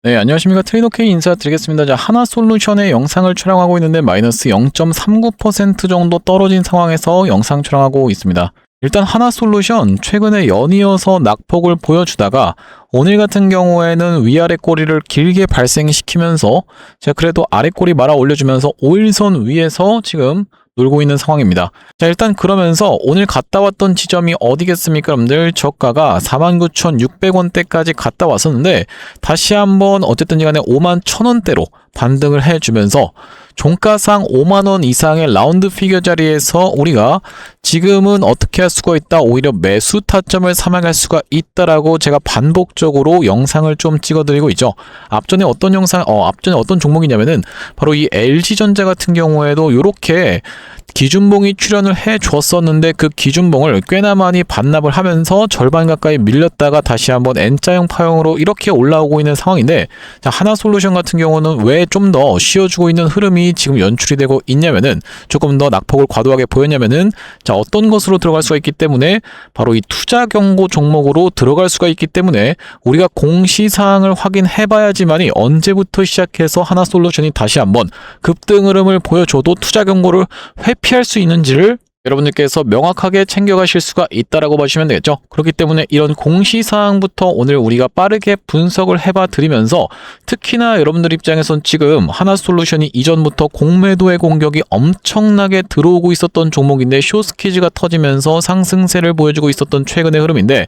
네, 안녕하십니까. 트레이더 K 인사드리겠습니다. 자, 하나솔루션의 영상을 촬영하고 있는데 마이너스 0.39% 정도 떨어진 상황에서 영상 촬영하고 있습니다. 일단 하나솔루션 최근에 연이어서 낙폭을 보여주다가 오늘 같은 경우에는 위아래 꼬리를 길게 발생시키면서 자, 그래도 아래 꼬리 말아 올려주면서 5일선 위에서 지금 놀고 있는 상황입니다. 자, 일단 그러면서 오늘 갔다 왔던 지점이 어디겠습니까? 여러분들 저가가 49,600원대까지 갔다 왔었는데 다시 한번 어쨌든 간에 51,000원대로 반등을 해주면서 종가상 5만원 이상의 라운드 피겨 자리에서 우리가 지금은 어떻게 할 수가 있다, 오히려 매수 타점을 삼아갈 수가 있다라고 제가 반복적으로 영상을 좀 찍어드리고 있죠. 앞전에 어떤 종목이냐면은 바로 이 LG전자 같은 경우에도 이렇게 기준봉이 출현을 해 줬었는데 그 기준봉을 꽤나 많이 반납을 하면서 절반 가까이 밀렸다가 다시 한번 N자형 파형으로 이렇게 올라오고 있는 상황인데, 자, 하나솔루션 같은 경우는 왜 좀 더 쉬어주고 있는 흐름이 지금 연출이 되고 있냐면은, 조금 더 낙폭을 과도하게 보였냐면은, 자, 어떤 것으로 들어갈 수가 있기 때문에 바로 이 투자 경고 종목으로 들어갈 수가 있기 때문에 우리가 공시사항을 확인해 봐야지만이 언제부터 시작해서 하나솔루션이 다시 한번 급등 흐름을 보여줘도 투자 경고를 회피할 수 있는지를 여러분들께서 명확하게 챙겨가실 수가 있다라고 보시면 되겠죠. 그렇기 때문에 이런 공시사항부터 오늘 우리가 빠르게 분석을 해봐 드리면서, 특히나 여러분들 입장에선 지금 하나솔루션이 이전부터 공매도의 공격이 엄청나게 들어오고 있었던 종목인데 숏스퀴즈가 터지면서 상승세를 보여주고 있었던 최근의 흐름인데,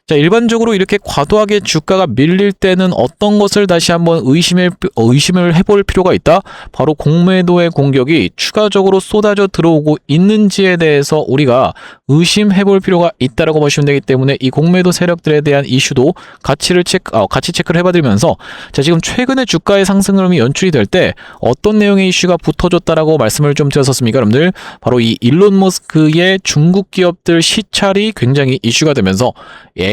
자, 일반적으로 이렇게 과도하게 주가가 밀릴 때는 어떤 것을 다시 한번 의심을 해볼 필요가 있다? 바로 공매도의 공격이 추가적으로 쏟아져 들어오고 있는지에 대해서 우리가 의심해볼 필요가 있다라고 보시면 되기 때문에 이 공매도 세력들에 대한 이슈도 같이 체크를 해봐드리면서, 자, 지금 최근에 주가의 상승 흐름이 연출이 될 때 어떤 내용의 이슈가 붙어졌다라고 말씀을 좀 드렸었습니까, 여러분들? 바로 이 일론 머스크의 중국 기업들 시찰이 굉장히 이슈가 되면서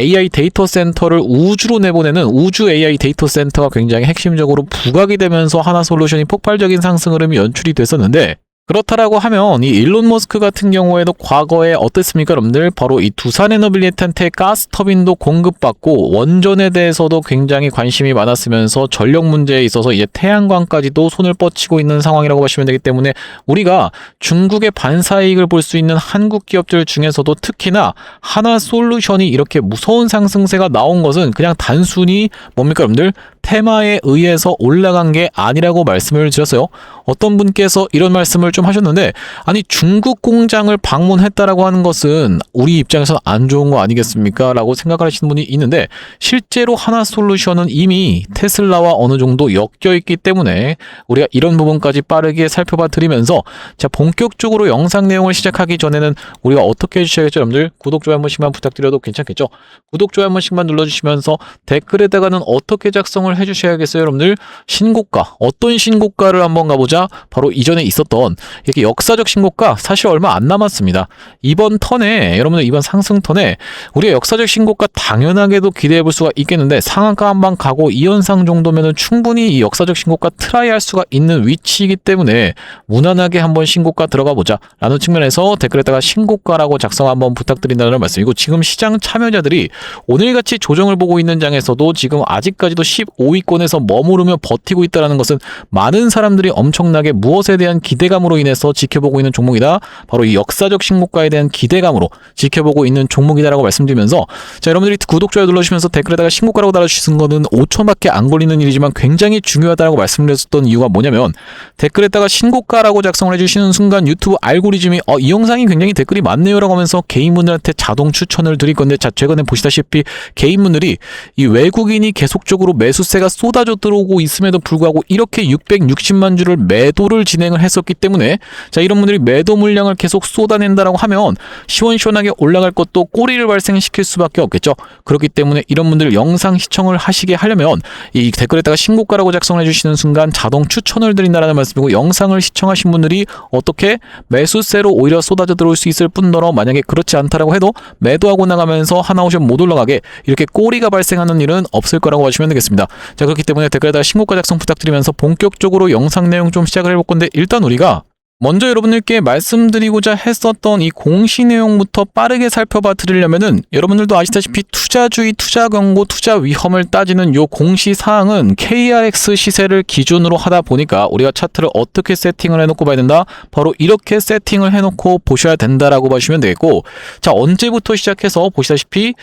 AI 데이터 센터를 우주로 내보내는 우주 AI 데이터 센터가 굉장히 핵심적으로 부각이 되면서 하나솔루션이 폭발적인 상승 흐름이 연출이 됐었는데, 그렇다라고 하면 이 일론 머스크 같은 경우에도 과거에 어땠습니까, 여러분들? 바로 이 두산에너빌리티한테 가스 터빈도 공급받고 원전에 대해서도 굉장히 관심이 많았으면서 전력 문제에 있어서 이제 태양광까지도 손을 뻗치고 있는 상황이라고 보시면 되기 때문에, 우리가 중국의 반사이익을 볼 수 있는 한국 기업들 중에서도 특히나 하나솔루션이 이렇게 무서운 상승세가 나온 것은 그냥 단순히 뭡니까, 여러분들? 테마에 의해서 올라간 게 아니라고 말씀을 드렸어요. 어떤 분께서 이런 말씀을 좀 하셨는데, 아니 중국 공장을 방문했다라고 하는 것은 우리 입장에서 안 좋은 거 아니겠습니까? 라고 생각을 하시는 분이 있는데, 실제로 하나솔루션은 이미 테슬라와 어느 정도 엮여 있기 때문에 우리가 이런 부분까지 빠르게 살펴봐 드리면서, 자, 본격적으로 영상 내용을 시작하기 전에는 우리가 어떻게 해주셔야겠죠, 여러분들? 구독, 좋아요 한 번씩만 부탁드려도 괜찮겠죠? 구독, 좋아요 한 번씩만 눌러주시면서 댓글에다가는 어떻게 작성을 해주셔야겠어요, 여러분들? 신고가, 어떤 신고가를 한번 가보자. 바로 이전에 있었던 이렇게 역사적 신고가, 사실 얼마 안 남았습니다. 이번 턴에, 여러분들 이번 상승 턴에 우리가 역사적 신고가 당연하게도 기대해 볼 수가 있겠는데, 상한가 한번 가고 2연상 정도면은 충분히 이 역사적 신고가 트라이 할 수가 있는 위치이기 때문에 무난하게 한번 신고가 들어가 보자 라는 측면에서 댓글에다가 신고가라고 작성 한번 부탁드린다는 말씀이고, 지금 시장 참여자들이 오늘같이 조정을 보고 있는 장에서도 지금 아직까지도 15위권에서 머무르며 버티고 있다는 것은 많은 사람들이 엄청나게 무엇에 대한 기대감으로 인해서 지켜보고 있는 종목이다, 바로 이 역사적 신고가에 대한 기대감으로 지켜보고 있는 종목이다라고 말씀드리면서, 자, 여러분들이 구독, 좋아요 눌러주시면서 댓글에다가 신고가라고 달아주시는 거는 5초밖에 안 걸리는 일이지만 굉장히 중요하다고 말씀드렸던 이유가 뭐냐면, 댓글에다가 신고가라고 작성을 해주시는 순간 유튜브 알고리즘이 이 영상이 굉장히 댓글이 많네요 라고 하면서 개인분들한테 자동 추천을 드릴 건데, 자, 최근에 보시다시피 개인분들이 이 외국인이 계속적으로 매수세가 쏟아져 들어오고 있음에도 불구하고 이렇게 660만 주를 매도를 진행을 했었기 때문에, 자, 이런 분들이 매도 물량을 계속 쏟아낸다라고 하면 시원시원하게 올라갈 것도 꼬리를 발생시킬 수밖에 없겠죠. 그렇기 때문에 이런 분들 영상 시청을 하시게 하려면 이 댓글에다가 신고가라고 작성해 주시는 순간 자동 추천을 드린다라는 말씀이고, 영상을 시청하신 분들이 어떻게 매수세로 오히려 쏟아져 들어올 수 있을 뿐더러, 만약에 그렇지 않다라고 해도 매도하고 나가면서 하나오션 못 올라가게 이렇게 꼬리가 발생하는 일은 없을 거라고 보시면 되겠습니다. 자, 그렇기 때문에 댓글에다가 신고가 작성 부탁드리면서 본격적으로 영상 내용 좀 시작을 해볼 건데, 일단 우리가 먼저 여러분들께 말씀드리고자 했었던 이 공시 내용부터 빠르게 살펴봐 드리려면은 여러분들도 아시다시피 투자주의, 투자 경고, 투자 위험을 따지는 요 공시 사항은 KRX 시세를 기준으로 하다 보니까 우리가 차트를 어떻게 세팅을 해놓고 봐야 된다? 바로 이렇게 세팅을 해놓고 보셔야 된다라고 보시면 되겠고, 자, 언제부터 시작해서 보시다시피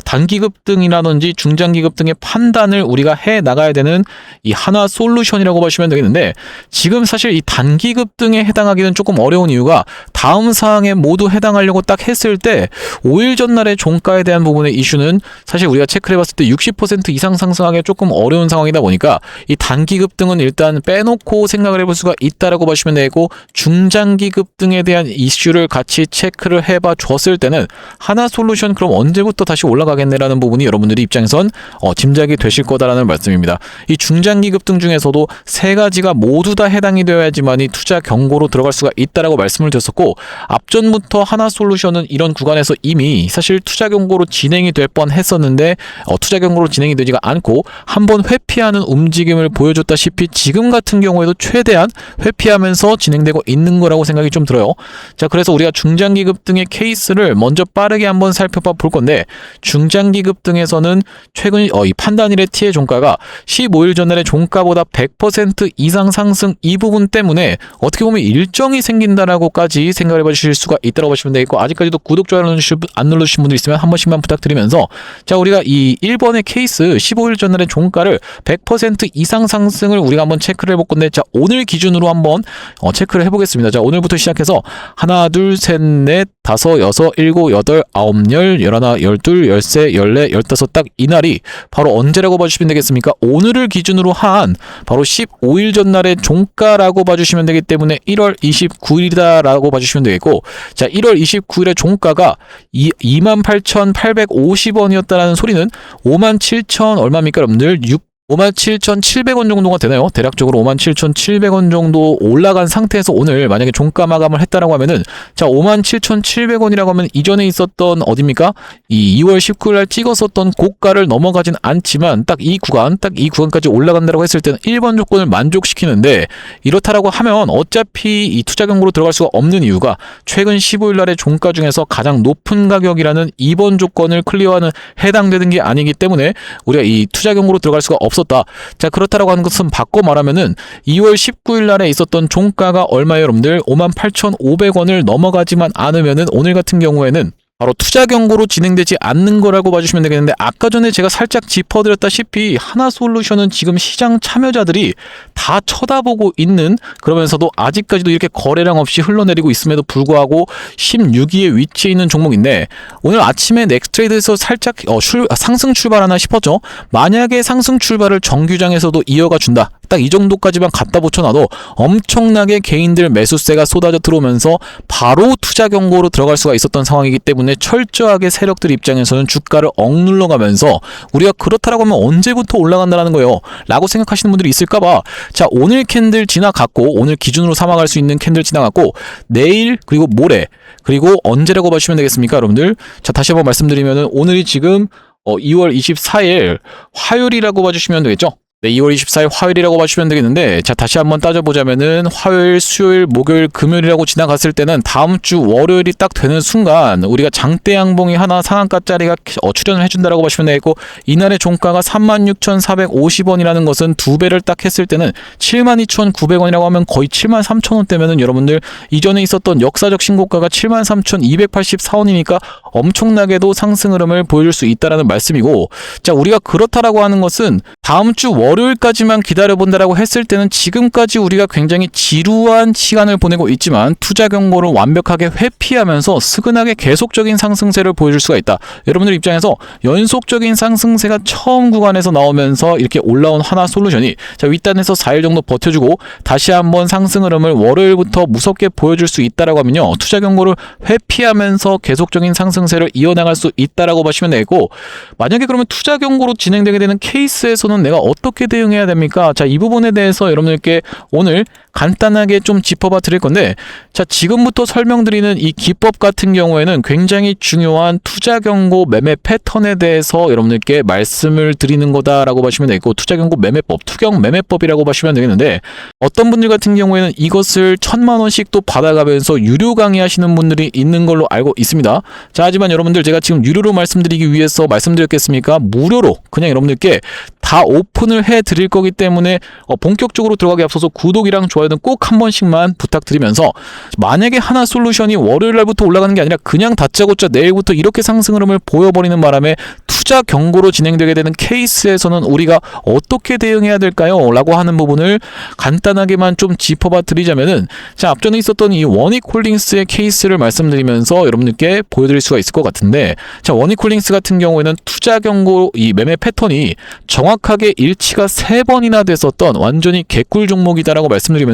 단기 급등이라든지 중장기 급등의 판단을 우리가 해 나가야 되는 이 하나솔루션이라고 보시면 되겠는데, 지금 사실 이 단기 급등에 해당하기는 조금 어려운 이유가 다음 사항에 모두 해당하려고 딱 했을 때 5일 전날의 종가에 대한 부분의 이슈는 사실 우리가 체크를 해봤을 때 60% 이상 상승하기 조금 어려운 상황이다 보니까 이 단기 급등은 일단 빼놓고 생각을 해볼 수가 있다라고 보시면 되고, 중장기 급등에 대한 이슈를 같이 체크를 해봐 줬을 때는 하나솔루션 그럼 언제부터 다시 올라가겠네라는 부분이 여러분들의 입장에선 짐작이 되실 거다라는 말씀입니다. 이 중장기 급등 중에서도 세 가지가 모두 다 해당이 되어야지만이 투자 경고로 들어갈 수가 있다라고 말씀을 드렸었고, 앞전부터 하나솔루션은 이런 구간에서 이미 사실 투자 경고로 진행이 될 뻔했었는데 투자 경고로 진행이 되지가 않고 한번 회피하는 움직임을 보여줬다시피 지금 같은 경우에도 최대한 회피하면서 진행되고 있는 거라고 생각이 좀 들어요. 자, 그래서 우리가 중장기 급등의 케이스를 먼저 빠르게 한번 살펴봐 볼 건데, 중장기 급등에서는 최근 이 판단일의 T의 종가가 15일 전날의 종가보다 100% 이상 상승, 이 부분 때문에 어떻게 보면 일정이 생긴다라고까지 생각을 해보실 수가 있다고 보시면 되겠고, 아직까지도 구독, 좋아요 안 눌러주신 분들 있으면 한 번씩만 부탁드리면서, 자, 우리가 이 1번의 케이스 15일 전날의 종가를 100% 이상 상승을 우리가 한번 체크를 해볼 건데, 자, 오늘 기준으로 한번 체크를 해보겠습니다. 자, 오늘부터 시작해서 하나, 둘, 셋, 넷, 다섯, 여섯, 일곱, 여덟, 아홉, 열, 열하나, 열둘, 열세, 열네, 열다섯, 딱 이날이 바로 언제라고 봐주시면 되겠습니까? 오늘을 기준으로 한 바로 15일 전날의 종가라고 봐주시면 되기 때문에 1월 29일이다라고 봐주시면 되겠고, 자, 1월 29일의 종가가 28,850원이었다라는 소리는 57,000 얼마입니까 여러분들? 57,700원 정도가 되나요? 대략적으로 57,700원 정도 올라간 상태에서 오늘 만약에 종가 마감을 했다라고 하면은, 자, 57,700원이라고 하면 이전에 있었던 어딥니까? 이 2월 19일 날 찍었었던 고가를 넘어가진 않지만 딱 이 구간까지 올라간다고 했을 때는 1번 조건을 만족시키는데, 이렇다라고 하면 어차피 이 투자 경고로 들어갈 수가 없는 이유가 최근 15일 날의 종가 중에서 가장 높은 가격이라는 2번 조건을 클리어하는 해당되는 게 아니기 때문에 우리가 이 투자 경고로 들어갈 수가 없었다. 자, 그렇다라고 하는 것은 바꿔 말하면은 2월 19일 날에 있었던 종가가 얼마예요, 여러분들? 58,500원을 넘어가지만 않으면은 오늘 같은 경우에는 바로 투자 경고로 진행되지 않는 거라고 봐주시면 되겠는데, 아까 전에 제가 살짝 짚어드렸다시피 하나솔루션은 지금 시장 참여자들이 다 쳐다보고 있는, 그러면서도 아직까지도 이렇게 거래량 없이 흘러내리고 있음에도 불구하고 16위에 위치해 있는 종목인데, 오늘 아침에 넥스트레이드에서 살짝 상승 출발하나 싶었죠. 만약에 상승 출발을 정규장에서도 이어가 준다, 딱 이 정도까지만 갖다 붙여놔도 엄청나게 개인들 매수세가 쏟아져 들어오면서 바로 투자 경고로 들어갈 수가 있었던 상황이기 때문에 철저하게 세력들 입장에서는 주가를 억눌러가면서 우리가 그렇다라고 하면 언제부터 올라간다라는 거예요 라고 생각하시는 분들이 있을까봐, 자, 오늘 캔들 지나갔고, 오늘 기준으로 삼아갈 수 있는 캔들 지나갔고, 내일 그리고 모레 그리고 언제라고 보시면 되겠습니까 여러분들? 자, 다시 한번 말씀드리면은 오늘이 지금 2월 24일 화요일이라고 봐주시면 되겠죠? 네, 2월 24일 화요일이라고 봐주시면 되겠는데, 자, 다시 한번 따져보자면은 화요일, 수요일, 목요일, 금요일이라고 지나갔을 때는 다음 주 월요일이 딱 되는 순간 우리가 장대 양봉이 하나 상한가짜리가 출현을 해준다라고 보시면 되겠고, 이날의 종가가 36,450원이라는 것은 두 배를 딱 했을 때는 72,900원이라고 하면 거의 73,000원대면은 여러분들 이전에 있었던 역사적 신고가가 73,284원이니까 엄청나게도 상승 흐름을 보여줄 수 있다라는 말씀이고, 자, 우리가 그렇다라고 하는 것은 다음 주 월요일까지만 기다려본다라고 했을 때는 지금까지 우리가 굉장히 지루한 시간을 보내고 있지만 투자 경고를 완벽하게 회피하면서 스근하게 계속적인 상승세를 보여줄 수가 있다. 여러분들 입장에서 연속적인 상승세가 처음 구간에서 나오면서 이렇게 올라온 하나솔루션이, 자, 윗단에서 4일 정도 버텨주고 다시 한번 상승 흐름을 월요일부터 무섭게 보여줄 수 있다라고 하면요, 투자 경고를 회피하면서 계속적인 상승세를 이어나갈 수 있다라고 보시면 되고, 만약에 그러면 투자 경고로 진행되게 되는 케이스에서는 내가 어떻게 어떻게 대응해야 됩니까? 자, 이 부분에 대해서 여러분들께 오늘 간단하게 좀 짚어봐 드릴 건데, 자, 지금부터 설명드리는 이 기법 같은 경우에는 굉장히 중요한 투자 경고 매매 패턴에 대해서 여러분들께 말씀을 드리는 거다라고 보시면 되겠고, 투자 경고 매매법, 투경 매매법이라고 보시면 되겠는데, 어떤 분들 같은 경우에는 이것을 1000만 원씩 또 받아가면서 유료 강의하시는 분들이 있는 걸로 알고 있습니다. 자, 하지만 여러분들 제가 지금 유료로 말씀드리기 위해서 말씀드렸겠습니까? 무료로 그냥 여러분들께 다 오픈을 해 드릴 거기 때문에 본격적으로 들어가기 앞서서 구독이랑 좋아요는 꼭 한 번씩만 부탁드리면서, 만약에 하나솔루션이 월요일 날부터 올라가는 게 아니라 그냥 다짜고짜 내일부터 이렇게 상승 흐름을 보여버리는 바람에 투자 경고로 진행되게 되는 케이스에서는 우리가 어떻게 대응해야 될까요? 라고 하는 부분을 간단하게만 좀 짚어봐 드리자면은, 자, 앞전에 있었던 이 원익홀딩스의 케이스를 말씀드리면서 여러분들께 보여드릴 수가 있을 것 같은데, 자, 원익홀딩스 같은 경우에는 투자 경고 이 매매 패턴이 정확하게 일치가 3번이나 됐었던 완전히 개꿀 종목이다라고 말씀드리면서,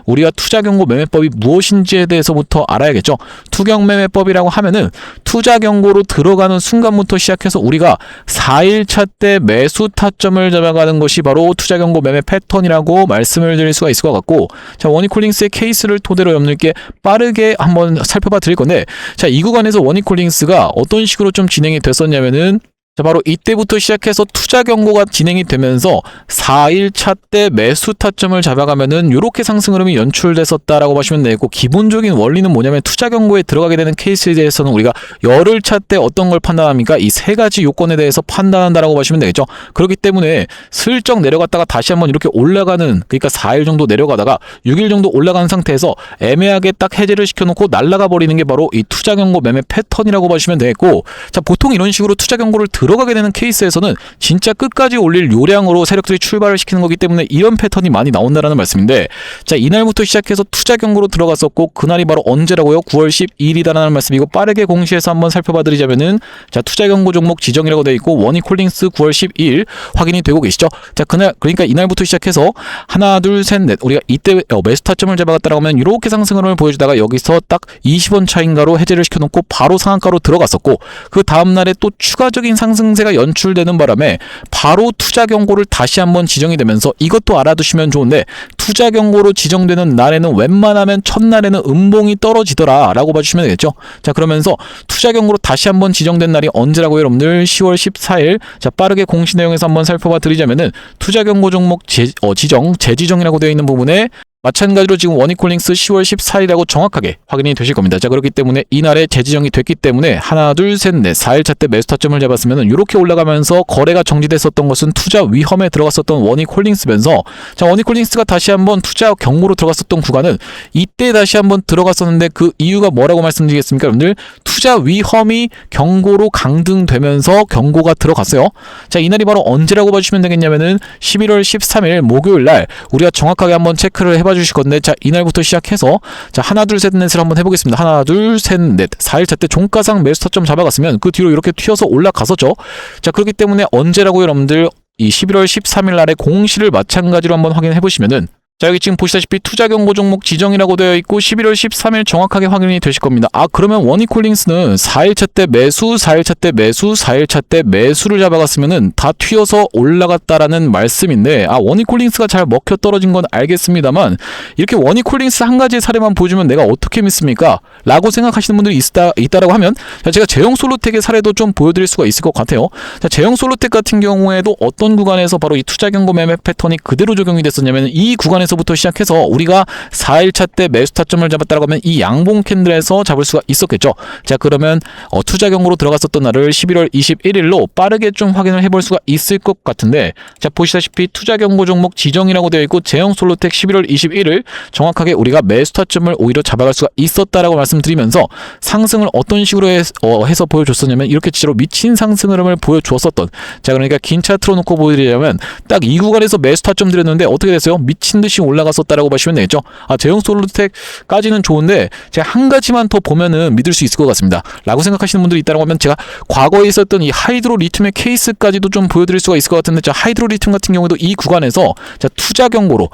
우리가 투자 경고 매매법이 무엇인지에 대해서부터 알아야겠죠. 투경 매매법이라고 하면은 투자 경고로 들어가는 순간부터 시작해서 우리가 4일차 때 매수 타점을 잡아가는 것이 바로 투자 경고 매매 패턴이라고 말씀을 드릴 수가 있을 것 같고, 자, 원익홀딩스의 케이스를 토대로 여러분들께 빠르게 한번 살펴봐 드릴 건데, 자, 이 구간에서 원익홀딩스가 어떤 식으로 좀 진행이 됐었냐면은, 자, 바로 이때부터 시작해서 투자 경고가 진행이 되면서 4일차 때 매수 타점을 잡아가면은 이렇게 상승 흐름이 연출됐었다라고 보시면 되고, 기본적인 원리는 뭐냐면 투자 경고에 들어가게 되는 케이스에 대해서는 우리가 열흘차 때 어떤 걸 판단합니까? 이 3가지 요건에 대해서 판단한다라고 보시면 되겠죠. 그렇기 때문에 슬쩍 내려갔다가 다시 한번 이렇게 올라가는, 그러니까 4일 정도 내려가다가 6일 정도 올라간 상태에서 애매하게 딱 해제를 시켜놓고 날아가 버리는 게 바로 이 투자 경고 매매 패턴이라고 보시면 되겠고, 자, 보통 이런 식으로 투자 경고를 들어가게 되는 케이스에서는 진짜 끝까지 올릴 요량으로 세력들이 출발을 시키는 거기 때문에 이런 패턴이 많이 나온다라는 말씀인데, 자, 이날부터 시작해서 투자 경고로 들어갔었고, 그날이 바로 언제라고요? 9월 12일이다라는 말씀이고, 빠르게 공시해서 한번 살펴봐 드리자면은, 자, 투자 경고 종목 지정이라고 되어 있고, 원익홀딩스 9월 12일 확인이 되고 계시죠. 자, 그날, 그러니까 이날부터 시작해서 하나 둘 셋 넷, 우리가 이때 매수 타점을 잡아갔다라고 하면 이렇게 상승을 보여주다가 여기서 딱 20원 차인가로 해제를 시켜놓고 바로 상한가로 들어갔었고, 그 다음날에 또 추가적인 상승세가 연출되는 바람에 바로 투자 경고를 다시 한번 지정이 되면서, 이것도 알아두시면 좋은데, 투자 경고로 지정되는 날에는 웬만하면 첫날에는 음봉이 떨어지더라 라고 봐주시면 되겠죠. 자, 그러면서 투자 경고로 다시 한번 지정된 날이 언제라고요, 여러분들? 10월 14일. 자, 빠르게 공시 내용에서 한번 살펴봐 드리자면은, 투자 경고 종목 재지정이라고 되어 있는 부분에 마찬가지로 지금 원익홀딩스 10월 14일이라고 정확하게 확인이 되실 겁니다. 자, 그렇기 때문에 이날에 재지정이 됐기 때문에 하나 둘 셋 넷 4일차 때 매수 타점을 잡았으면 이렇게 올라가면서 거래가 정지됐었던 것은 투자 위험에 들어갔었던 원익홀딩스면서, 자, 원익홀딩스가 다시 한번 투자 경고로 들어갔었던 구간은 이때 다시 한번 들어갔었는데, 그 이유가 뭐라고 말씀드리겠습니까, 여러분들? 투자 위험이 경고로 강등되면서 경고가 들어갔어요. 자, 이날이 바로 언제라고 봐주시면 되겠냐면은 11월 13일 목요일 날 우리가 정확하게 한번 체크를 해봐 주실 건데, 자, 이날부터 시작해서, 자, 하나 둘 셋 넷을 한번 해보겠습니다. 하나 둘 셋 넷 4일차 때 종가상 매수 타점 잡아갔으면 그 뒤로 이렇게 튀어서 올라갔었죠. 자, 그렇기 때문에 언제라고 여러분들? 이 11월 13일 날에 공시를 마찬가지로 한번 확인해 보시면은, 자, 여기 지금 보시다시피 투자 경고 종목 지정이라고 되어 있고 11월 13일 정확하게 확인이 되실 겁니다. 아, 그러면 원익홀딩스는 4일차 때 매수, 4일차 때 매수, 4일차 때 매수를 잡아갔으면은 다 튀어서 올라갔다라는 말씀인데, 아, 원익홀딩스가 잘 먹혀 떨어진 건 알겠습니다만, 이렇게 원익홀딩스 한 가지 사례만 보여주면 내가 어떻게 믿습니까? 라고 생각하시는 분들이 있다라고 하면, 자, 제가 제형솔루텍의 사례도 좀 보여드릴 수가 있을 것 같아요. 자, 제형솔루텍 같은 경우에도 어떤 구간에서 바로 이 투자 경고 매매 패턴이 그대로 적용이 됐었냐면, 이 구간에 에서부터 시작해서 우리가 4일차 때 매수 타점을 잡았다고 하면 이 양봉 캔들에서 잡을 수가 있었겠죠. 자, 그러면 투자 경고로 들어갔었던 날을 11월 21일로 빠르게 좀 확인을 해볼 수가 있을 것 같은데, 자, 보시다시피 투자 경고 종목 지정이라고 되어 있고 제형솔루텍 11월 21일 정확하게 우리가 매수 타점을 오히려 잡아갈 수가 있었다라고 말씀드리면서, 상승을 어떤 식으로 해서 보여줬었냐면 이렇게 진짜로 미친 상승 흐름을 보여주었었던, 자, 그러니까 긴 차트로 놓고 보여드리자면 딱 이 구간에서 매수 타점 드렸는데 어떻게 됐어요? 미친 듯이 조금씩 올라갔었다라고 보시면 되겠죠. 제형 솔루텍까지는 좋은데 제가 한 가지만 더 보면은 믿을 수 있을 것 같습니다. 라고 생각하시는 분들이 있다고 하면 제가 과거에 있었던 이 하이드로 리튬의 케이스까지도 좀 보여드릴 수가 있을 것 같은데, 자, 하이드로 리튬 같은 경우에도 이 구간에서 자, 투자 경고로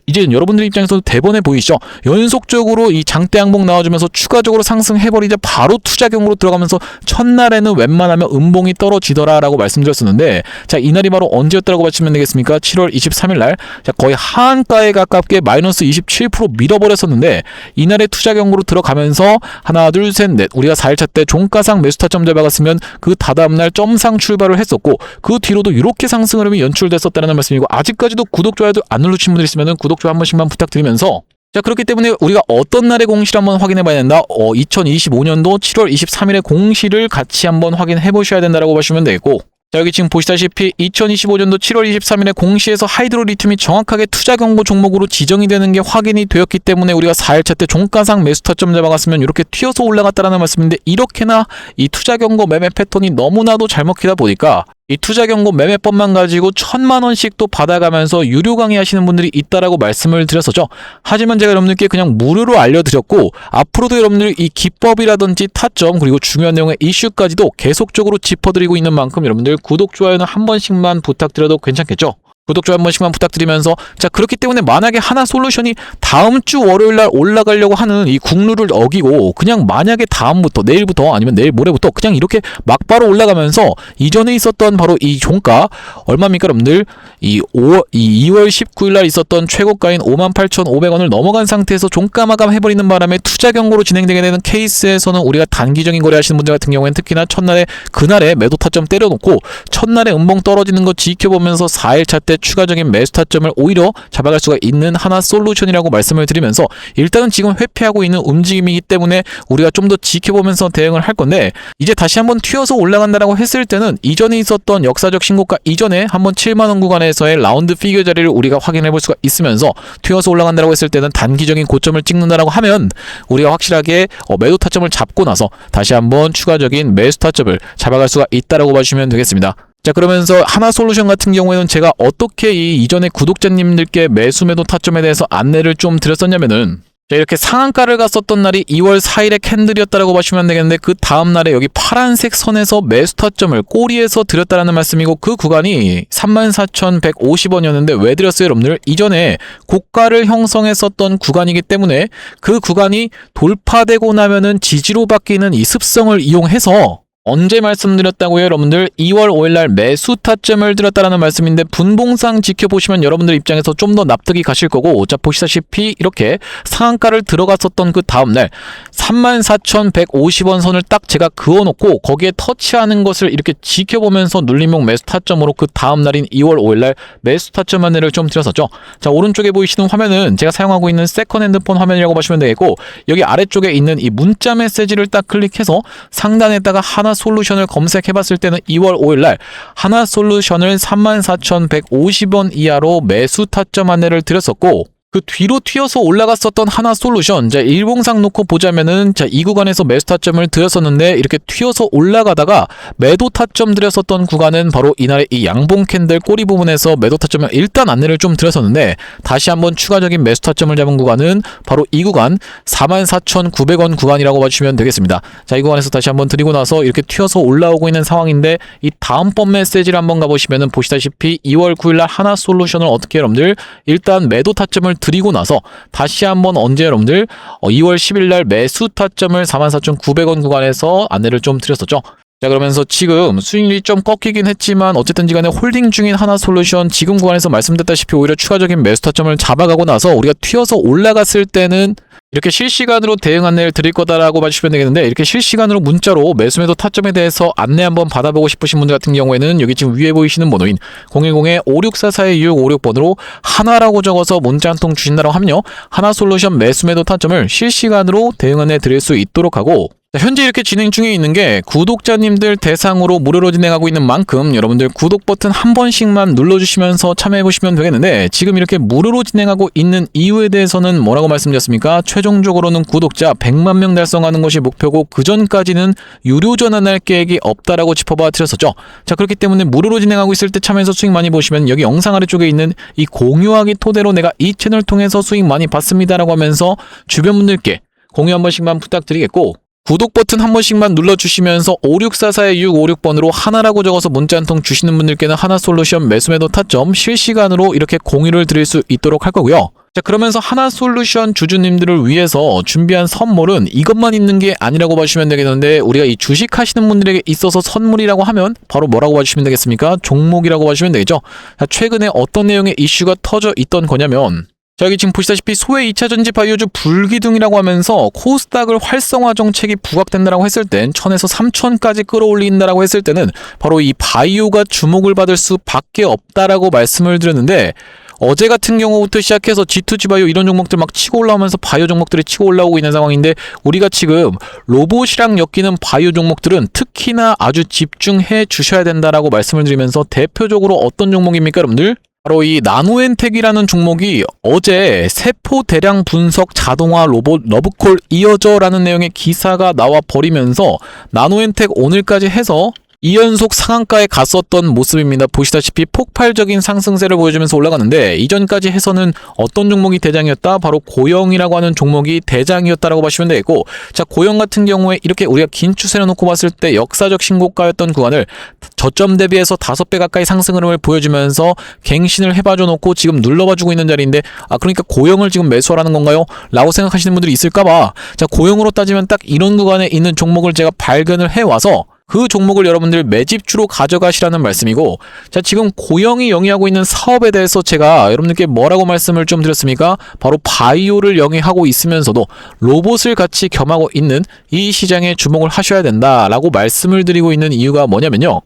이제 여러분들 입장에서도 대번에 보이시죠? 연속적으로 이 장대 항목 나와주면서 추가적으로 상승해버리자 바로 투자 경고로 들어가면서 첫날에는 웬만하면 음봉이 떨어지더라라고 말씀드렸었는데, 자, 이날이 바로 언제였다라고 보시면 되겠습니까? 7월 23일 날, 자, 거의 하한가에 가깝게 마이너스 27% 밀어버렸었는데, 이날의 투자 경고로 들어가면서 하나 둘 셋 넷, 우리가 4일차 때 종가상 매수 타점 잡아갔으면 그 다다음날 점상 출발을 했었고, 그 뒤로도 이렇게 상승 흐름이 연출됐었다는 말씀이고, 아직까지도 구독 좋아요도 안 누르신 분들 있으면 구독 좋아요 한 번씩만 부탁드리면서, 자, 그렇기 때문에 우리가 어떤 날의 공시를 한번 확인해 봐야 된다. 2025년도 7월 23일의 공시를 같이 한번 확인해 보셔야 된다라고 보시면 되겠고, 자, 여기 지금 보시다시피 2025년도 7월 23일에 공시에서 하이드로 리튬이 정확하게 투자 경고 종목으로 지정이 되는 게 확인이 되었기 때문에 우리가 4일차 때 종가상 매수 타점 잡아갔으면 이렇게 튀어서 올라갔다라는 말씀인데, 이렇게나 이 투자 경고 매매 패턴이 너무나도 잘 먹히다 보니까 이 투자 경고 매매법만 가지고 1,000만 원씩 또 받아가면서 유료 강의하시는 분들이 있다라고 말씀을 드렸었죠. 하지만 제가 여러분들께 그냥 무료로 알려드렸고, 앞으로도 여러분들 이 기법이라든지 타점 그리고 중요한 내용의 이슈까지도 계속적으로 짚어드리고 있는 만큼 여러분들 구독 좋아요는 한 번씩만 부탁드려도 괜찮겠죠? 구독, 좋아요 한 번씩만 부탁드리면서, 자, 그렇기 때문에 만약에 하나솔루션이 다음 주 월요일날 올라가려고 하는 이 국룰을 어기고 그냥 만약에 다음부터 내일부터 아니면 내일 모레부터 그냥 이렇게 막바로 올라가면서 이전에 있었던 바로 이 종가 얼마입니까 여러분들? 이 2월 19일날 있었던 최고가인 58,500원을 넘어간 상태에서 종가 마감해버리는 바람에 투자 경고로 진행되게 되는 케이스에서는 우리가 단기적인 거래하시는 분들 같은 경우에는 특히나 첫날에 그날에 매도 타점 때려놓고 첫날에 음봉 떨어지는 거 지켜보면서 4일차 때 추가적인 매수 타점을 오히려 잡아갈 수가 있는 하나솔루션이라고 말씀을 드리면서, 일단은 지금 회피하고 있는 움직임이기 때문에 우리가 좀 더 지켜보면서 대응을 할 건데, 이제 다시 한번 튀어서 올라간다라고 했을 때는 이전에 있었던 역사적 신고가 이전에 한번 7만원 구간에서의 라운드 피겨 자리를 우리가 확인해 볼 수가 있으면서, 튀어서 올라간다라고 했을 때는 단기적인 고점을 찍는다라고 하면 우리가 확실하게 매도 타점을 잡고 나서 다시 한번 추가적인 매수 타점을 잡아갈 수가 있다라고 봐주시면 되겠습니다. 자, 그러면서 하나솔루션 같은 경우에는 제가 어떻게 이 이전에 구독자님들께 매수 매도 타점에 대해서 안내를 좀 드렸었냐면은, 자, 이렇게 상한가를 갔었던 날이 2월 4일의 캔들이었다라고 보시면 되겠는데, 그 다음날에 여기 파란색 선에서 매수 타점을 꼬리에서 드렸다라는 말씀이고, 그 구간이 34,150원이었는데 왜 드렸어요 여러분들? 이전에 고가를 형성했었던 구간이기 때문에 그 구간이 돌파되고 나면은 지지로 바뀌는 이 습성을 이용해서, 언제 말씀드렸다고요 여러분들? 2월 5일날 매수 타점을 드렸다라는 말씀인데, 분봉상 지켜보시면 여러분들 입장에서 좀 더 납득이 가실 거고, 자, 보시다시피 이렇게 상한가를 들어갔었던 그 다음날 34,150원 선을 딱 제가 그어놓고 거기에 터치하는 것을 이렇게 지켜보면서 눌림목 매수 타점으로 그 다음날인 2월 5일날 매수 타점 안내를 좀 드렸었죠. 자, 오른쪽에 보이시는 화면은 제가 사용하고 있는 세컨핸드폰 화면이라고 보시면 되겠고, 여기 아래쪽에 있는 이 문자 메시지를 딱 클릭해서 상단에다가 하나솔루션을 검색해봤을 때는 2월 5일날 하나솔루션을 34,150원 이하로 매수 타점 안내를 드렸었고, 그 뒤로 튀어서 올라갔었던 하나솔루션, 자, 일봉상 놓고 보자면은, 자, 이 구간에서 매수 타점을 드렸었는데, 이렇게 튀어서 올라가다가 매도 타점 드렸었던 구간은 바로 이날의 이 양봉 캔들 꼬리 부분에서 매도 타점을 일단 안내를 좀 드렸었는데, 다시 한번 추가적인 매수 타점을 잡은 구간은 바로 이 구간 44,900원 구간이라고 봐주시면 되겠습니다. 자, 이 구간에서 다시 한번 드리고 나서 이렇게 튀어서 올라오고 있는 상황인데, 이 다음번 메시지를 한번 가보시면은 보시다시피 2월 9일날 하나솔루션을 어떻게 여러분들 일단 매도 타점을 드리고 나서 다시 한번 언제 여러분들 2월 10일날 매수 타점을 44,900원 구간에서 안내를 좀 드렸었죠. 자, 그러면서 지금 수익률이 좀 꺾이긴 했지만 어쨌든지 간에 홀딩 중인 하나솔루션 지금 구간에서 말씀드렸다시피 오히려 추가적인 매수 타점을 잡아가고 나서 우리가 튀어서 올라갔을 때는 이렇게 실시간으로 대응 안내를 드릴 거다라고 봐주시면 되겠는데, 이렇게 실시간으로 문자로 매수 매도 타점에 대해서 안내 한번 받아보고 싶으신 분들 같은 경우에는 여기 지금 위에 보이시는 번호인 010-5644-2656번으로 하나라고 적어서 문자 한 통 주신다고 하면요, 하나솔루션 매수 매도 타점을 실시간으로 대응 안내 드릴 수 있도록 하고, 자, 현재 이렇게 진행 중에 있는 게 구독자님들 대상으로 무료로 진행하고 있는 만큼 여러분들 구독 버튼 한 번씩만 눌러주시면서 참여해보시면 되겠는데, 지금 이렇게 무료로 진행하고 있는 이유에 대해서는 뭐라고 말씀드렸습니까? 최종적으로는 구독자 100만 명 달성하는 것이 목표고 그 전까지는 유료 전환할 계획이 없다라고 짚어봐 드렸었죠. 자, 그렇기 때문에 무료로 진행하고 있을 때 참여해서 수익 많이 보시면 여기 영상 아래쪽에 있는 이 공유하기 토대로 내가 이 채널 통해서 수익 많이 받습니다라고 하면서 주변 분들께 공유 한 번씩만 부탁드리겠고, 구독 버튼 한 번씩만 눌러주시면서 5644656번으로 하나라고 적어서 문자 한 통 주시는 분들께는 하나솔루션 매수매도 타점 실시간으로 이렇게 공유를 드릴 수 있도록 할 거고요. 자, 그러면서 하나솔루션 주주님들을 위해서 준비한 선물은 이것만 있는 게 아니라고 봐주시면 되겠는데, 우리가 이 주식 하시는 분들에게 있어서 선물이라고 하면 바로 뭐라고 봐주시면 되겠습니까? 종목이라고 봐주시면 되겠죠. 자, 최근에 어떤 내용의 이슈가 터져 있던 거냐면, 자, 여기 지금 보시다시피 소외 2차전지 바이오주 불기둥이라고 하면서 코스닥을 활성화 정책이 부각된다라고 했을 땐 1000에서 3000까지 끌어올린다라고 했을 때는 바로 이 바이오가 주목을 받을 수밖에 없다라고 말씀을 드렸는데, 어제 같은 경우부터 시작해서 G2G 바이오 이런 종목들 막 치고 올라오면서 바이오 종목들이 치고 올라오고 있는 상황인데, 우리가 지금 로봇이랑 엮이는 바이오 종목들은 특히나 아주 집중해 주셔야 된다라고 말씀을 드리면서, 대표적으로 어떤 종목입니까 여러분들? 바로 이 나노엔텍이라는 종목이 어제 세포 대량 분석 자동화 로봇 러브콜 이어져라는 내용의 기사가 나와 버리면서 나노엔텍 오늘까지 해서 2연속 상한가에 갔었던 모습입니다. 보시다시피 폭발적인 상승세를 보여주면서 올라가는데, 이전까지 해서는 어떤 종목이 대장이었다? 바로 고영이라고 하는 종목이 대장이었다라고 보시면 되겠고, 자, 고영 같은 경우에 이렇게 우리가 긴 추세를 놓고 봤을 때 역사적 신고가였던 구간을 저점 대비해서 5배 가까이 상승 흐름을 보여주면서 갱신을 해봐줘 놓고 지금 눌러봐주고 있는 자리인데, 그러니까 고영을 지금 매수하라는 건가요? 라고 생각하시는 분들이 있을까봐, 자, 고영으로 따지면 딱 이런 구간에 있는 종목을 제가 발견을 해와서 그 종목을 여러분들 매집주로 가져가시라는 말씀이고, 자, 지금 고영이 영위하고 있는 사업에 대해서 제가 여러분들께 뭐라고 말씀을 좀 드렸습니까? 바로 바이오를 영위하고 있으면서도 로봇을 같이 겸하고 있는 이 시장에 주목을 하셔야 된다라고 말씀을 드리고 있는 이유가 뭐냐면요,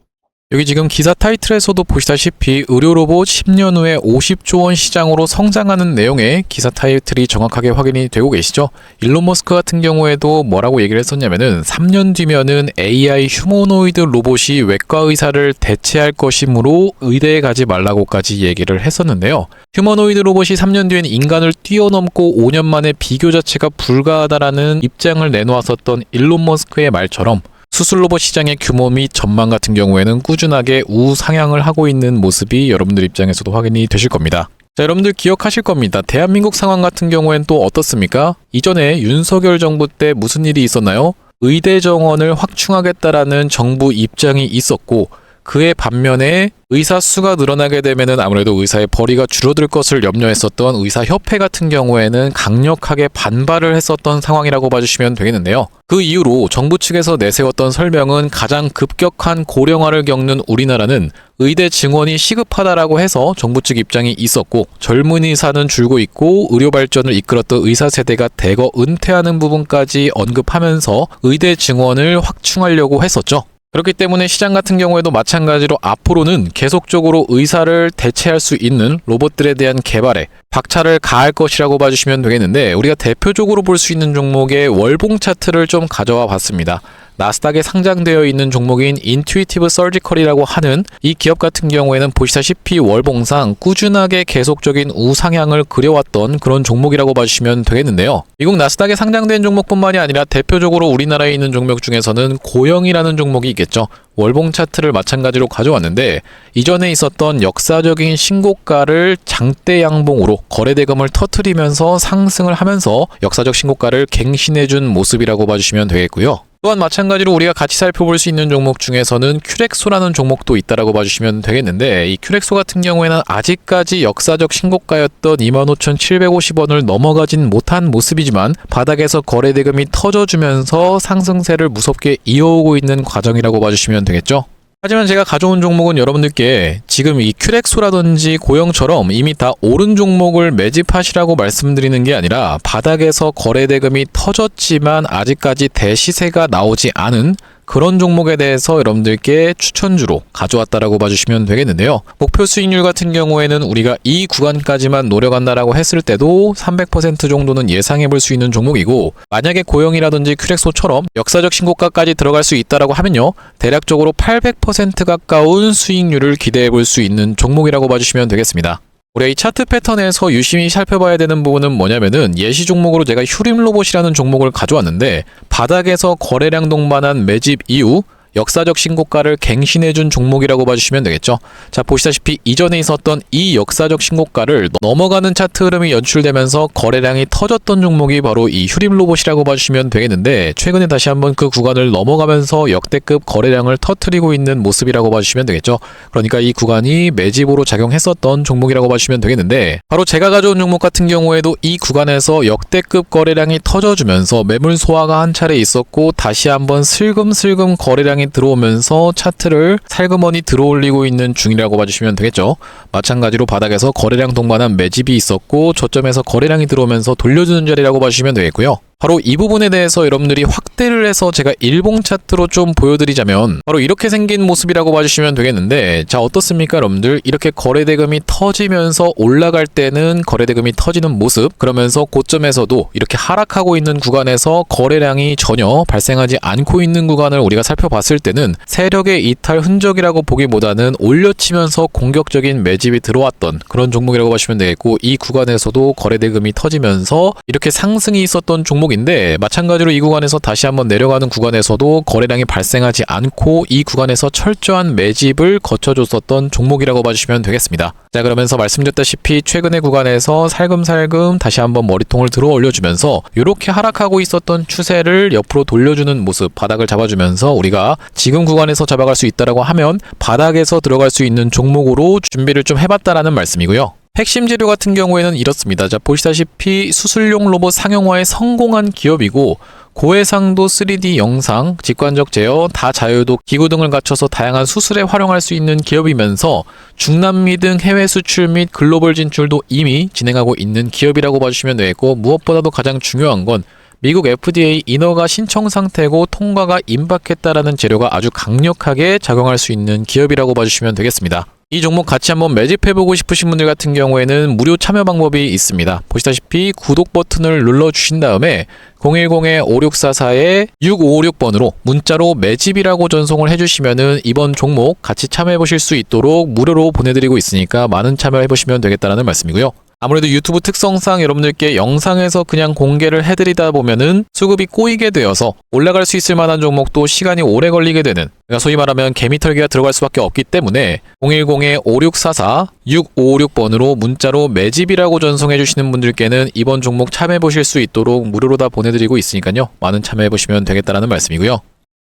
여기 지금 기사 타이틀에서도 보시다시피 의료로봇 10년 후에 50조 원 시장으로 성장하는 내용의 기사 타이틀이 정확하게 확인이 되고 계시죠. 일론 머스크 같은 경우에도 뭐라고 얘기를 했었냐면은 3년 뒤면은 AI 휴머노이드 로봇이 외과 의사를 대체할 것이므로 의대에 가지 말라고까지 얘기를 했었는데요. 휴머노이드 로봇이 3년 뒤엔 인간을 뛰어넘고 5년 만에 비교 자체가 불가하다라는 입장을 내놓았었던 일론 머스크의 말처럼 수술 로봇 시장의 규모 및 전망 같은 경우에는 꾸준하게 우상향을 하고 있는 모습이 여러분들 입장에서도 확인이 되실 겁니다. 자, 여러분들 기억하실 겁니다. 대한민국 상황 같은 경우엔 또 어떻습니까? 이전에 윤석열 정부 때 무슨 일이 있었나요? 의대 정원을 확충하겠다라는 정부 입장이 있었고, 그의 반면에 의사 수가 늘어나게 되면은 아무래도 의사의 벌이가 줄어들 것을 염려했었던 의사협회 같은 경우에는 강력하게 반발을 했었던 상황이라고 봐주시면 되겠는데요. 그 이후로 정부 측에서 내세웠던 설명은 가장 급격한 고령화를 겪는 우리나라는 의대 증원이 시급하다라고 해서 정부 측 입장이 있었고, 젊은 의사는 줄고 있고 의료 발전을 이끌었던 의사 세대가 대거 은퇴하는 부분까지 언급하면서 의대 증원을 확충하려고 했었죠. 그렇기 때문에 시장 같은 경우에도 마찬가지로 앞으로는 계속적으로 의사를 대체할 수 있는 로봇들에 대한 개발에 박차를 가할 것이라고 봐주시면 되겠는데, 우리가 대표적으로 볼 수 있는 종목의 월봉 차트를 좀 가져와 봤습니다. 나스닥에 상장되어 있는 종목인 인투이티브 서지컬이라고 하는 이 기업 같은 경우에는 보시다시피 월봉상 꾸준하게 계속적인 우상향을 그려왔던 그런 종목이라고 봐주시면 되겠는데요. 미국 나스닥에 상장된 종목뿐만이 아니라 대표적으로 우리나라에 있는 종목 중에서는 고영이라는 종목이 있겠죠. 월봉 차트를 마찬가지로 가져왔는데, 이전에 있었던 역사적인 신고가를 장대 양봉으로 거래대금을 터트리면서 상승을 하면서 역사적 신고가를 갱신해준 모습이라고 봐주시면 되겠고요. 또한 마찬가지로 우리가 같이 살펴볼 수 있는 종목 중에서는 큐렉소라는 종목도 있다라고 봐주시면 되겠는데, 이 큐렉소 같은 경우에는 아직까지 역사적 신고가였던 25,750원을 넘어가진 못한 모습이지만 바닥에서 거래대금이 터져주면서 상승세를 무섭게 이어오고 있는 과정이라고 봐주시면 되겠죠. 하지만 제가 가져온 종목은 여러분들께 지금 이 큐렉소라든지 고영처럼 이미 다 오른 종목을 매집하시라고 말씀드리는 게 아니라, 바닥에서 거래대금이 터졌지만 아직까지 대시세가 나오지 않은 그런 종목에 대해서 여러분들께 추천주로 가져왔다라고 봐주시면 되겠는데요. 목표 수익률 같은 경우에는 우리가 이 구간까지만 노려간다라고 했을 때도 300% 정도는 예상해 볼 수 있는 종목이고, 만약에 고영이라든지 큐렉소처럼 역사적 신고가까지 들어갈 수 있다라고 하면요, 대략적으로 800% 가까운 수익률을 기대해 볼 수 있는 종목이라고 봐주시면 되겠습니다. 우리가 이 차트 패턴에서 유심히 살펴봐야 되는 부분은 뭐냐면은, 예시 종목으로 제가 휴림로봇이라는 종목을 가져왔는데, 바닥에서 거래량 동반한 매집 이후 역사적 신고가를 갱신해준 종목이라고 봐주시면 되겠죠. 자, 보시다시피 이전에 있었던 이 역사적 신고가를 넘어가는 차트 흐름이 연출되면서 거래량이 터졌던 종목이 바로 이 휴림로봇이라고 봐주시면 되겠는데, 최근에 다시 한번 그 구간을 넘어가면서 역대급 거래량을 터뜨리고 있는 모습이라고 봐주시면 되겠죠. 그러니까 이 구간이 매집으로 작용했었던 종목이라고 봐주시면 되겠는데, 바로 제가 가져온 종목 같은 경우에도 이 구간에서 역대급 거래량이 터져주면서 매물 소화가 한 차례 있었고, 다시 한번 슬금슬금 거래량이 들어오면서 차트를 살그머니 들어올리고 있는 중이라고 봐주시면 되겠죠. 마찬가지로 바닥에서 거래량 동반한 매집이 있었고, 저점에서 거래량이 들어오면서 돌려주는 자리라고 봐주시면 되겠고요. 바로 이 부분에 대해서 여러분들이 확대를 해서 제가 일봉 차트로 좀 보여드리자면, 바로 이렇게 생긴 모습이라고 봐주시면 되겠는데, 자, 어떻습니까 여러분들? 이렇게 거래대금이 터지면서 올라갈 때는 거래대금이 터지는 모습, 그러면서 고점에서도 이렇게 하락하고 있는 구간에서 거래량이 전혀 발생하지 않고 있는 구간을 우리가 살펴봤을 때는 세력의 이탈 흔적이라고 보기보다는 올려치면서 공격적인 매집이 들어왔던 그런 종목이라고 보시면 되겠고, 이 구간에서도 거래대금이 터지면서 이렇게 상승이 있었던 종목인데, 마찬가지로 이 구간에서 다시 한번 내려가는 구간에서도 거래량이 발생하지 않고 이 구간에서 철저한 매집을 거쳐줬었던 종목이라고 봐주시면 되겠습니다. 자, 그러면서 말씀드렸다시피 최근의 구간에서 살금살금 다시 한번 머리통을 들어 올려주면서 이렇게 하락하고 있었던 추세를 옆으로 돌려주는 모습, 바닥을 잡아주면서 우리가 지금 구간에서 잡아갈 수 있다라고 하면 바닥에서 들어갈 수 있는 종목으로 준비를 좀 해봤다라는 말씀이고요. 핵심 재료 같은 경우에는 이렇습니다. 자, 보시다시피 수술용 로봇 상용화에 성공한 기업이고, 고해상도 3D 영상, 직관적 제어, 다자유도 기구 등을 갖춰서 다양한 수술에 활용할 수 있는 기업이면서 중남미 등 해외 수출 및 글로벌 진출도 이미 진행하고 있는 기업이라고 봐주시면 되겠고, 무엇보다도 가장 중요한 건 미국 FDA 인허가 신청 상태고 통과가 임박했다라는 재료가 아주 강력하게 작용할 수 있는 기업이라고 봐주시면 되겠습니다. 이 종목 같이 한번 매집해보고 싶으신 분들 같은 경우에는 무료 참여 방법이 있습니다. 보시다시피 구독 버튼을 눌러주신 다음에 010-5644-6556번으로 문자로 매집이라고 전송을 해주시면은 이번 종목 같이 참여해보실 수 있도록 무료로 보내드리고 있으니까 많은 참여해보시면 되겠다라는 말씀이고요. 아무래도 유튜브 특성상 여러분들께 영상에서 그냥 공개를 해드리다 보면은 수급이 꼬이게 되어서 올라갈 수 있을 만한 종목도 시간이 오래 걸리게 되는, 그러니까 소위 말하면 개미털기가 들어갈 수밖에 없기 때문에 010-5644-6556번으로 문자로 매집이라고 전송해 주시는 분들께는 이번 종목 참여해 보실 수 있도록 무료로 다 보내드리고 있으니까요, 많은 참여해 보시면 되겠다라는 말씀이고요.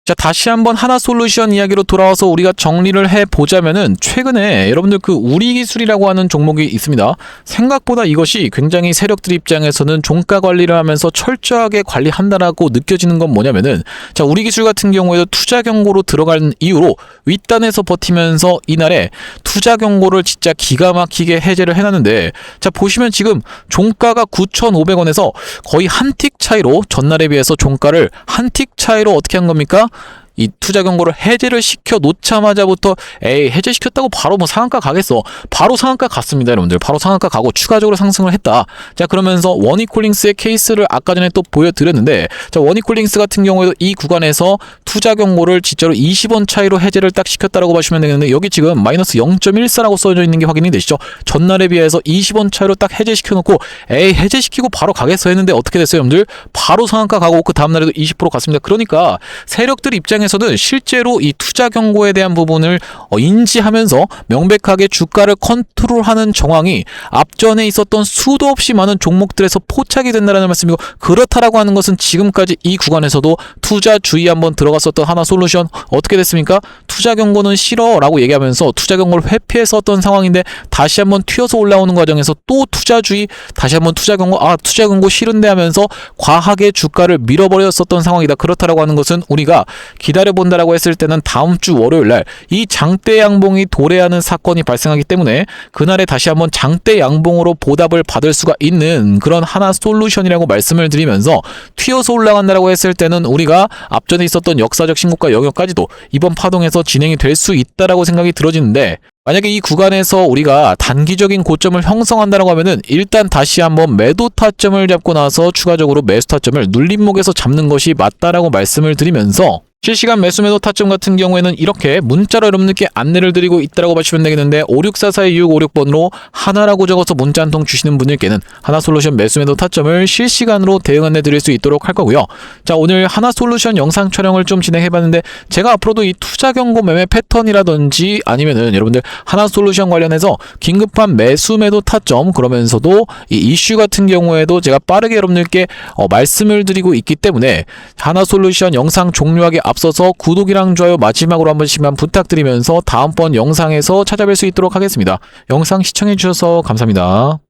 자, 다시 한번 하나솔루션 이야기로 돌아와서 우리가 정리를 해보자면은, 최근에 여러분들 그 우리기술이라고 하는 종목이 있습니다. 생각보다 이것이 굉장히 세력들 입장에서는 종가 관리를 하면서 철저하게 관리한다라고 느껴지는 건 뭐냐면은, 자, 우리기술 같은 경우에도 투자 경고로 들어간 이후로 윗단에서 버티면서 이날에 투자 경고를 진짜 기가 막히게 해제를 해놨는데, 자, 보시면 지금 종가가 9,500원에서 거의 한 틱 차이로, 전날에 비해서 종가를 한 틱 차이로 어떻게 한 겁니까? 이 투자 경고를 해제를 시켜 놓자마자부터 에이, 해제시켰다고 바로 뭐 상한가 가겠어. 바로 상한가 갔습니다, 여러분들. 바로 상한가 가고 추가적으로 상승을 했다. 자, 그러면서 원이콜링스의 케이스를 아까 전에 또 보여드렸는데, 자, 원이콜링스 같은 경우에도 이 구간에서 투자 경고를 진짜로 20원 차이로 해제를 딱 시켰다라고 보시면 되겠는데, 여기 지금 마이너스 0.14라고 써져 있는 게 확인이 되시죠? 전날에 비해서 20원 차이로 딱 해제시켜 놓고 에이, 해제시키고 바로 가겠어 했는데 어떻게 됐어요, 여러분들? 바로 상한가 가고 그 다음날에도 20% 갔습니다. 그러니까 세력들 입장에서는 실제로 이 투자 경고에 대한 부분을 인지하면서 명백하게 주가를 컨트롤하는 정황이 앞전에 있었던 수도 없이 많은 종목들에서 포착이 된다는 말씀이고, 그렇다라고 하는 것은 지금까지 이 구간에서도 투자 주의 한번 들어갔었던 하나솔루션 어떻게 됐습니까? 투자 경고는 싫어 라고 얘기하면서 투자 경고를 회피했었던 상황인데, 다시 한번 튀어서 올라오는 과정에서 또 투자 주의, 다시 한번 투자 경고, 투자 경고 싫은데 하면서 과하게 주가를 밀어버렸었던 상황이다. 그렇다라고 하는 것은 우리가 기다려본다라고 했을 때는 다음 주 월요일날 이 장대 양봉이 도래하는 사건이 발생하기 때문에 그날에 다시 한번 장대 양봉으로 보답을 받을 수가 있는 그런 하나솔루션이라고 말씀을 드리면서 튀어서 올라간다라고 했을 때는 우리가 앞전에 있었던 역사적 신고가 영역까지도 이번 파동에서 진행이 될 수 있다라고 생각이 들어지는데, 만약에 이 구간에서 우리가 단기적인 고점을 형성한다라고 하면은 일단 다시 한번 매도 타점을 잡고 나서 추가적으로 매수 타점을 눌림목에서 잡는 것이 맞다라고 말씀을 드리면서, 실시간 매수 매도 타점 같은 경우에는 이렇게 문자로 여러분들께 안내를 드리고 있다라고 보시면 되겠는데, 564425656번으로 하나라고 적어서 문자 한 통 주시는 분들께는 하나솔루션 매수 매도 타점을 실시간으로 대응 안내 드릴 수 있도록 할 거고요. 자, 오늘 하나솔루션 영상 촬영을 좀 진행해봤는데, 제가 앞으로도 이 투자 경고 매매 패턴이라든지 아니면은 여러분들 하나솔루션 관련해서 긴급한 매수 매도 타점, 그러면서도 이 이슈 같은 경우에도 제가 빠르게 여러분들께 말씀을 드리고 있기 때문에 하나솔루션 영상 종료하기 앞서서 구독이랑 좋아요 마지막으로 한 번씩만 부탁드리면서 다음번 영상에서 찾아뵐 수 있도록 하겠습니다. 영상 시청해주셔서 감사합니다.